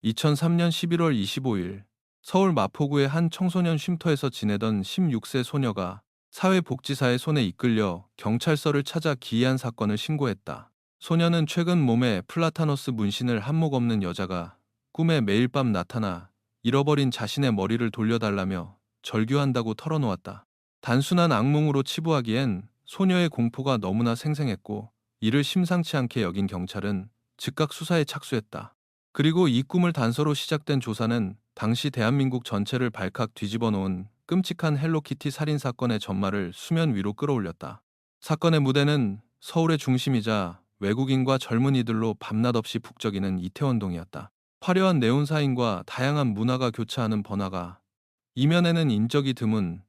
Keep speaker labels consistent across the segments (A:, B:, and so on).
A: 2003년 11월 25일 서울 마포구의 한 청소년 쉼터에서 지내던 16세 소녀가 사회복지사의 손에 이끌려 경찰서를 찾아 기이한 사건을 신고했다. 소녀는 최근 몸에 플라타너스 문신을 한몫 없는 여자가 꿈에 매일 밤 나타나 잃어버린 자신의 머리를 돌려달라며 절규한다고 털어놓았다. 단순한 악몽으로 치부하기엔 소녀의 공포가 너무나 생생했고, 이를 심상치 않게 여긴 경찰은 즉각 수사에 착수했다. 그리고 이 꿈을 단서로 시작된 조사는 당시 대한민국 전체를 발칵 뒤집어 놓은 끔찍한 헬로키티 살인 사건의 전말을 수면 위로 끌어올렸다. 사건의 무대는 서울의 중심이자 외국인과 젊은이들로 밤낮 없이 북적이는 이태원동이었다. 화려한 네온사인과 다양한 문화가 교차하는 번화가, 이면에는 인적이 드문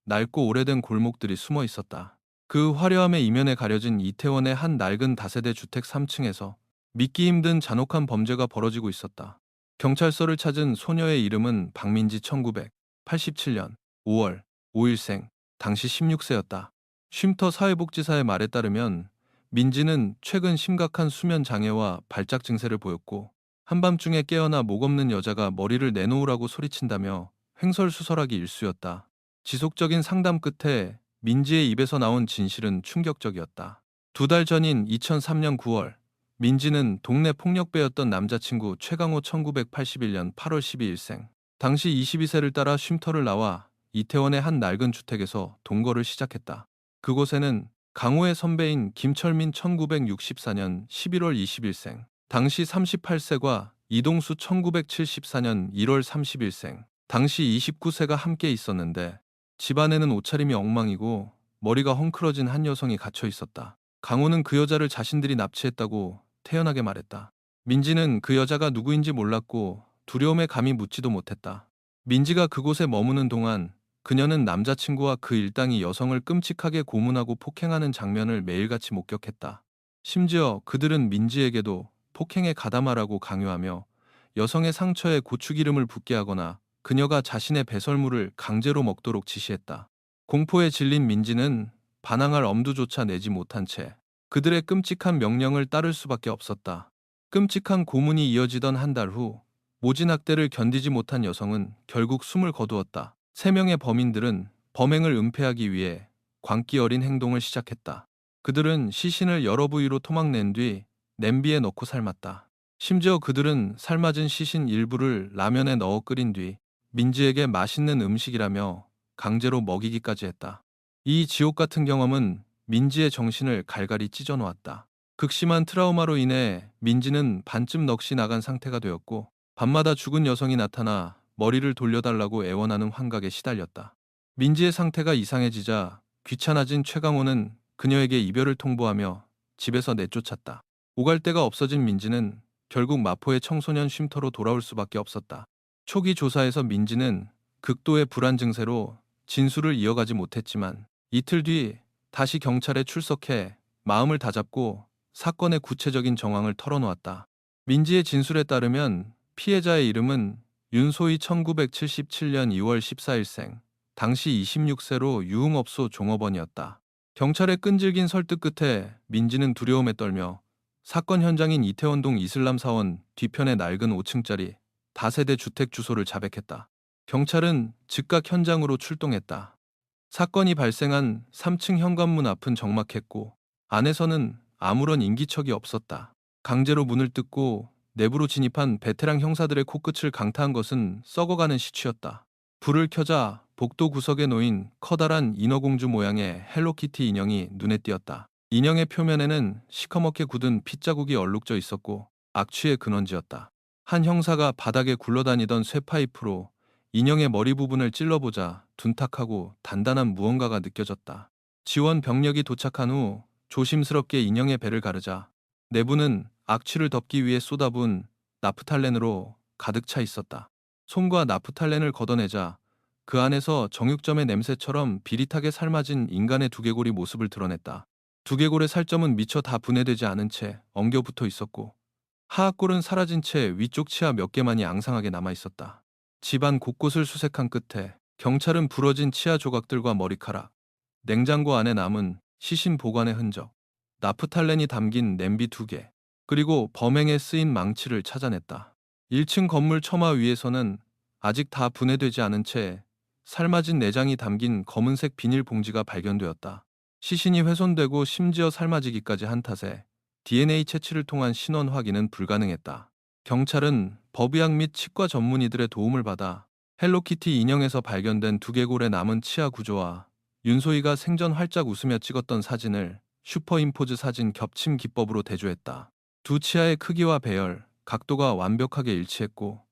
A: 낡고 오래된 골목들이 숨어 있었다. 그 화려함의 이면에 가려진 이태원의 한 낡은 다세대 주택 3층에서 믿기 힘든 잔혹한 범죄가 벌어지고 있었다. 경찰서를 찾은 소녀의 이름은 박민지, 1987년 5월 5일생, 당시 16세였다. 쉼터 사회복지사의 말에 따르면 민지는 최근 심각한 수면 장애와 발작 증세를 보였고, 한밤중에 깨어나 목 없는 여자가 머리를 내놓으라고 소리친다며 횡설수설하기 일쑤였다. 지속적인 상담 끝에 민지의 입에서 나온 진실은 충격적이었다. 2달 전인 2003년 9월, 민지는 동네 폭력배였던 남자친구 최강호, 1981년 8월 12일생, 당시 22세를 따라 쉼터를 나와 이태원의 한 낡은 주택에서 동거를 시작했다. 그곳에는 강호의 선배인 김철민, 1964년 11월 20일생, 당시 38세과 이동수, 1974년 1월 30일생, 당시 29세가 함께 있었는데, 집안에는 옷차림이 엉망이고 머리가 헝클어진 한 여성이 갇혀 있었다. 강호는 그 여자를 자신들이 납치했다고 태연하게 말했다. 민지는 그 여자가 누구인지 몰랐고 두려움에 감히 묻지도 못했다. 민지가 그곳에 머무는 동안 그녀는 남자친구와 그 일당이 여성을 끔찍하게 고문하고 폭행하는 장면을 매일같이 목격했다. 심지어 그들은 민지에게도 폭행에 가담하라고 강요하며 여성의 상처에 고추기름을 붓게 하거나 그녀가 자신의 배설물을 강제로 먹도록 지시했다. 공포에 질린 민지는 반항할 엄두조차 내지 못한 채 그들의 끔찍한 명령을 따를 수밖에 없었다. 끔찍한 고문이 이어지던 한 달 후, 모진 학대를 견디지 못한 여성은 결국 숨을 거두었다. 3명의 범인들은 범행을 은폐하기 위해 광기 어린 행동을 시작했다. 그들은 시신을 여러 부위로 토막낸 뒤 냄비에 넣고 삶았다. 심지어 그들은 삶아진 시신 일부를 라면에 넣어 끓인 뒤 민지에게 맛있는 음식이라며 강제로 먹이기까지 했다. 이 지옥 같은 경험은 민지의 정신을 갈갈이 찢어놓았다. 극심한 트라우마로 인해 민지는 반쯤 넋이 나간 상태가 되었고, 밤마다 죽은 여성이 나타나 머리를 돌려달라고 애원하는 환각에 시달렸다. 민지의 상태가 이상해지자 귀찮아진 최강호는 그녀에게 이별을 통보하며 집에서 내쫓았다. 오갈 데가 없어진 민지는 결국 마포의 청소년 쉼터로 돌아올 수밖에 없었다. 초기 조사에서 민지는 극도의 불안 증세로 진술을 이어가지 못했지만, 이틀 뒤 다시 경찰에 출석해 마음을 다잡고 사건의 구체적인 정황을 털어놓았다. 민지의 진술에 따르면 피해자의 이름은 윤소희, 1977년 2월 14일생, 당시 26세로 유흥업소 종업원이었다. 경찰의 끈질긴 설득 끝에 민지는 두려움에 떨며 사건 현장인 이태원동 이슬람사원 뒤편의 낡은 5층짜리 다세대 주택 주소를 자백했다. 경찰은 즉각 현장으로 출동했다. 사건이 발생한 3층 현관문 앞은 적막했고 안에서는 아무런 인기척이 없었다. 강제로 문을 뜯고 내부로 진입한 베테랑 형사들의 코끝을 강타한 것은 썩어가는 시추였다. 불을 켜자 복도 구석에 놓인 커다란 인어공주 모양의 헬로키티 인형이 눈에 띄었다. 인형의 표면에는 시커멓게 굳은 핏자국이 얼룩져 있었고 악취의 근원지였다. 한 형사가 바닥에 굴러다니던 쇠파이프로 인형의 머리 부분을 찔러보자 둔탁하고 단단한 무언가가 느껴졌다. 지원 병력이 도착한 후 조심스럽게 인형의 배를 가르자 내부는 악취를 덮기 위해 쏟아부은 나프탈렌으로 가득 차 있었다. 솜과 나프탈렌을 걷어내자 그 안에서 정육점의 냄새처럼 비릿하게 삶아진 인간의 두개골이 모습을 드러냈다. 두개골의 살점은 미처 다 분해되지 않은 채 엉겨 붙어 있었고, 하악골은 사라진 채 위쪽 치아 몇 개만이 앙상하게 남아 있었다. 집안 곳곳을 수색한 끝에 경찰은 부러진 치아 조각들과 머리카락, 냉장고 안에 남은 시신 보관의 흔적, 나프탈렌이 담긴 냄비 2개, 그리고 범행에 쓰인 망치를 찾아냈다. 1층 건물 처마 위에서는 아직 다 분해되지 않은 채 삶아진 내장이 담긴 검은색 비닐봉지가 발견되었다. 시신이 훼손되고 심지어 삶아지기까지 한 탓에 DNA 채취를 통한 신원 확인은 불가능했다. 경찰은 법의학 및 치과 전문의들의 도움을 받아 헬로키티 인형에서 발견된 두개골의 남은 치아 구조와 윤소희가 생전 활짝 웃으며 찍었던 사진을 슈퍼임포즈 사진 겹침 기법으로 대조했다. 두 치아의 크기와 배열, 각도가 완벽하게 일치했고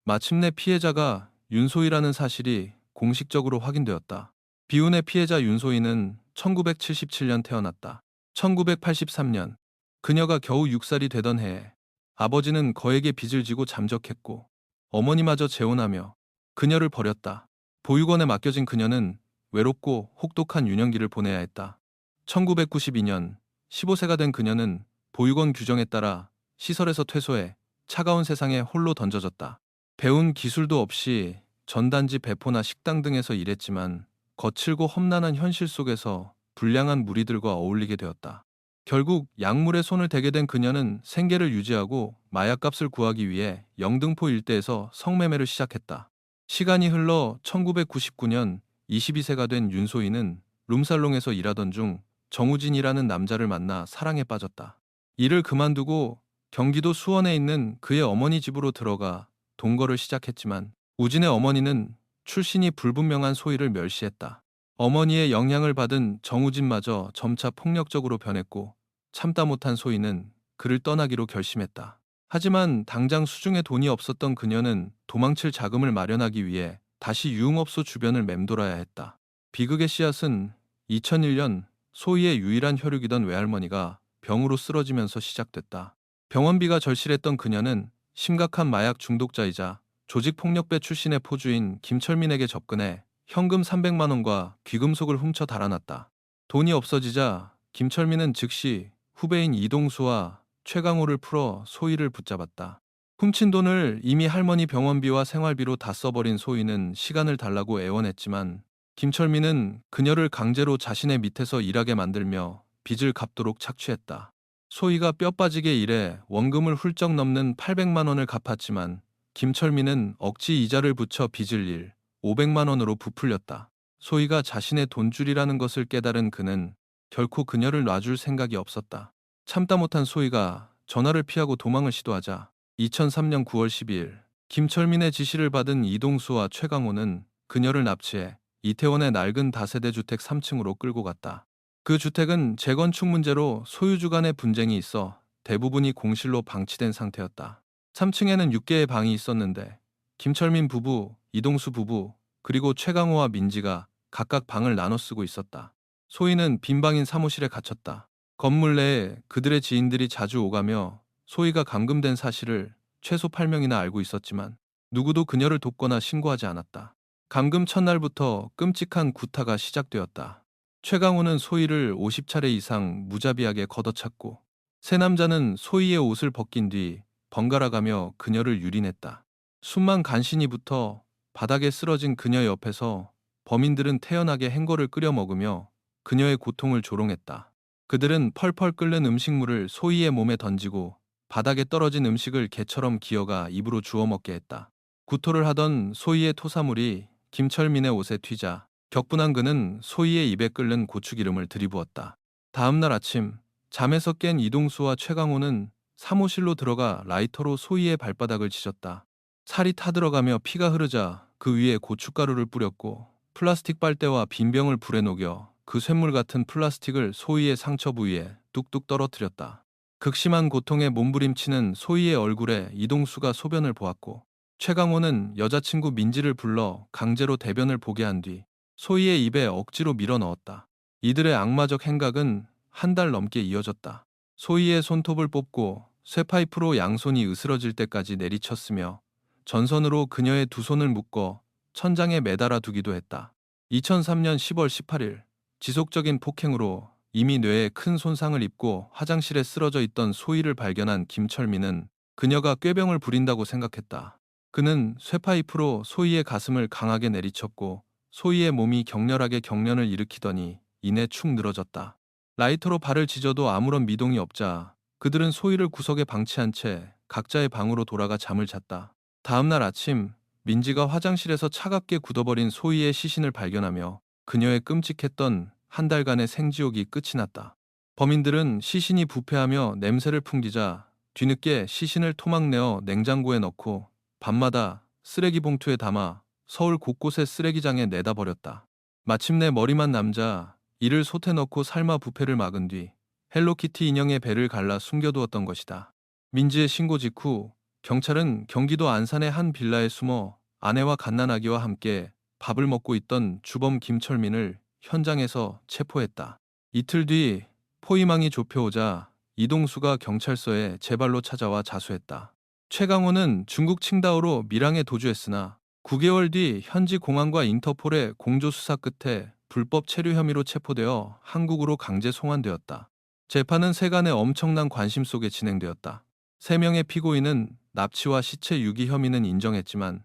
A: 마침내 피해자가 윤소희라는 사실이 공식적으로 확인되었다. 비운의 피해자 윤소희는 1977년 태어났다. 1983년 그녀가 겨우 6살이 되던 해에 아버지는 거액의 빚을 지고 잠적했고 어머니마저 재혼하며 그녀를 버렸다. 보육원에 맡겨진 그녀는 외롭고 혹독한 유년기를 보내야 했다. 1992년 15세가 된 그녀는 보육원 규정에 따라 시설에서 퇴소해 차가운 세상에 홀로 던져졌다. 배운 기술도 없이 전단지 배포나 식당 등에서 일했지만 거칠고 험난한 현실 속에서 불량한 무리들과 어울리게 되었다. 결국 약물에 손을 대게 된 그녀는 생계를 유지하고 마약값을 구하기 위해 영등포 일대에서 성매매를 시작했다. 시간이 흘러 1999년 22세가 된 윤소희는 룸살롱에서 일하던 중 정우진이라는 남자를 만나 사랑에 빠졌다. 일을 그만두고 경기도 수원에 있는 그의 어머니 집으로 들어가 동거를 시작했지만 우진의 어머니는 출신이 불분명한 소희를 멸시했다. 어머니의 영향을 받은 정우진마저 점차 폭력적으로 변했고 참다 못한 소희는 그를 떠나기로 결심했다. 하지만 당장 수중에 돈이 없었던 그녀는 도망칠 자금을 마련하기 위해 다시 유흥업소 주변을 맴돌아야 했다. 비극의 씨앗은 2001년 소희의 유일한 혈육이던 외할머니가 병으로 쓰러지면서 시작됐다. 병원비가 절실했던 그녀는 심각한 마약 중독자이자 조직폭력배 출신의 포주인 김철민에게 접근해 현금 300만 원과 귀금속을 훔쳐 달아났다. 돈이 없어지자 김철민은 즉시 후배인 이동수와 최강호를 풀어 소희를 붙잡았다. 훔친 돈을 이미 할머니 병원비와 생활비로 다 써버린 소희는 시간을 달라고 애원했지만 김철민은 그녀를 강제로 자신의 밑에서 일하게 만들며 빚을 갚도록 착취했다. 소희가 뼈 빠지게 일해 원금을 훌쩍 넘는 800만 원을 갚았지만 김철민은 억지 이자를 붙여 빚을 일 500만 원으로 부풀렸다. 소희가 자신의 돈줄이라는 것을 깨달은 그는 결코 그녀를 놔줄 생각이 없었다. 참다 못한 소희가 전화를 피하고 도망을 시도하자 2003년 9월 12일 김철민의 지시를 받은 이동수와 최강호는 그녀를 납치해 이태원의 낡은 다세대 주택 3층으로 끌고 갔다. 그 주택은 재건축 문제로 소유주 간의 분쟁이 있어 대부분이 공실로 방치된 상태였다. 3층에는 6개의 방이 있었는데 김철민 부부, 이동수 부부, 그리고 최강호와 민지가 각각 방을 나눠 쓰고 있었다. 소희는 빈방인 사무실에 갇혔다. 건물 내에 그들의 지인들이 자주 오가며 소희가 감금된 사실을 최소 8명이나 알고 있었지만 누구도 그녀를 돕거나 신고하지 않았다. 감금 첫날부터 끔찍한 구타가 시작되었다. 최강호는 소희를 50차례 이상 무자비하게 걷어찼고 세 남자는 소희의 옷을 벗긴 뒤 번갈아가며 그녀를 유린했다. 숨만 간신히 붙어 바닥에 쓰러진 그녀 옆에서 범인들은 태연하게 헹궈를 끓여 먹으며 그녀의 고통을 조롱했다. 그들은 펄펄 끓는 음식물을 소희의 몸에 던지고 바닥에 떨어진 음식을 개처럼 기어가 입으로 주워 먹게 했다. 구토를 하던 소희의 토사물이 김철민의 옷에 튀자 격분한 그는 소희의 입에 끓는 고추기름을 들이부었다. 다음날 아침 잠에서 깬 이동수와 최강호는 사무실로 들어가 라이터로 소희의 발바닥을 지졌다. 살이 타들어가며 피가 흐르자 그 위에 고춧가루를 뿌렸고 플라스틱 빨대와 빈병을 불에 녹여 그 쇳물 같은 플라스틱을 소희의 상처 부위에 뚝뚝 떨어뜨렸다. 극심한 고통에 몸부림치는 소희의 얼굴에 이동수가 소변을 보았고 최강호는 여자친구 민지를 불러 강제로 대변을 보게 한 뒤 소희의 입에 억지로 밀어 넣었다. 이들의 악마적 행각은 한 달 넘게 이어졌다. 소희의 손톱을 뽑고 쇠파이프로 양손이 으스러질 때까지 내리쳤으며 전선으로 그녀의 두 손을 묶어 천장에 매달아 두기도 했다. 2003년 10월 18일 지속적인 폭행으로 이미 뇌에 큰 손상을 입고 화장실에 쓰러져 있던 소희를 발견한 김철민은 그녀가 꾀병을 부린다고 생각했다. 그는 쇠파이프로 소희의 가슴을 강하게 내리쳤고 소희의 몸이 격렬하게 경련을 일으키더니 이내 축 늘어졌다. 라이터로 발을 지져도 아무런 미동이 없자 그들은 소희를 구석에 방치한 채 각자의 방으로 돌아가 잠을 잤다. 다음날 아침, 민지가 화장실에서 차갑게 굳어버린 소희의 시신을 발견하며 그녀의 끔찍했던 한 달간의 생지옥이 끝이 났다. 범인들은 시신이 부패하며 냄새를 풍기자 뒤늦게 시신을 토막내어 냉장고에 넣고 밤마다 쓰레기 봉투에 담아 서울 곳곳의 쓰레기장에 내다 버렸다. 마침내 머리만 남자 이를 솥에 넣고 삶아 부패를 막은 뒤 헬로키티 인형의 배를 갈라 숨겨두었던 것이다. 민지의 신고 직후 경찰은 경기도 안산의 한 빌라에 숨어 아내와 갓난아기와 함께 밥을 먹고 있던 주범 김철민을 현장에서 체포했다. 이틀 뒤 포위망이 좁혀오자 이동수가 경찰서에 제 발로 찾아와 자수했다. 최강호는 중국 칭다오로 밀항에 도주했으나 9개월 뒤 현지 공안과 인터폴의 공조 수사 끝에 불법 체류 혐의로 체포되어 한국으로 강제 송환되었다. 재판은 세간의 엄청난 관심 속에 진행되었다. 3명의 피고인은 납치와 시체 유기 혐의는 인정했지만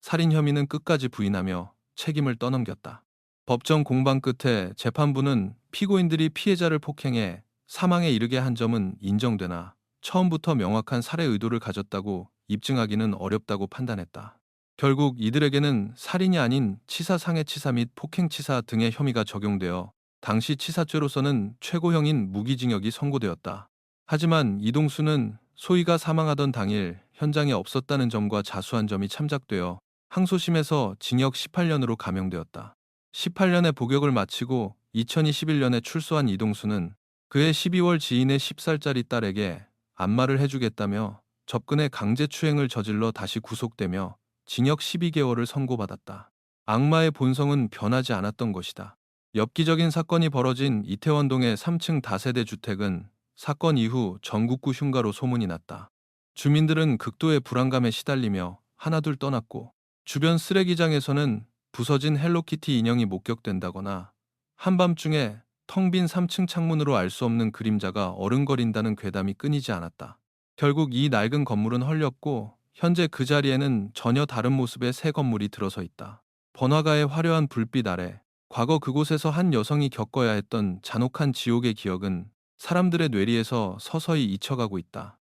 A: 살인 혐의는 끝까지 부인하며 책임을 떠넘겼다. 법정 공방 끝에 재판부는 피고인들이 피해자를 폭행해 사망에 이르게 한 점은 인정되나 처음부터 명확한 살해 의도를 가졌다고 입증하기는 어렵다고 판단했다. 결국 이들에게는 살인이 아닌 치사상해치사 및 폭행치사 등의 혐의가 적용되어 당시 치사죄로서는 최고형인 무기징역이 선고되었다. 하지만 이동수는 소희가 사망하던 당일 현장에 없었다는 점과 자수한 점이 참작되어 항소심에서 징역 18년으로 감형되었다. 18년의 복역을 마치고 2021년에 출소한 이동수는 그의 12월 지인의 10살짜리 딸에게 안마를 해주겠다며 접근해 강제추행을 저질러 다시 구속되며 징역 12개월을 선고받았다. 악마의 본성은 변하지 않았던 것이다. 엽기적인 사건이 벌어진 이태원동의 3층 다세대 주택은 사건 이후 전국구 흉가로 소문이 났다. 주민들은 극도의 불안감에 시달리며 하나둘 떠났고 주변 쓰레기장에서는 부서진 헬로키티 인형이 목격된다거나 한밤중에 텅 빈 3층 창문으로 알 수 없는 그림자가 어른거린다는 괴담이 끊이지 않았다. 결국 이 낡은 건물은 헐렸고 현재 그 자리에는 전혀 다른 모습의 새 건물이 들어서 있다. 번화가의 화려한 불빛 아래 과거 그곳에서 한 여성이 겪어야 했던 잔혹한 지옥의 기억은 사람들의 뇌리에서 서서히 잊혀가고 있다.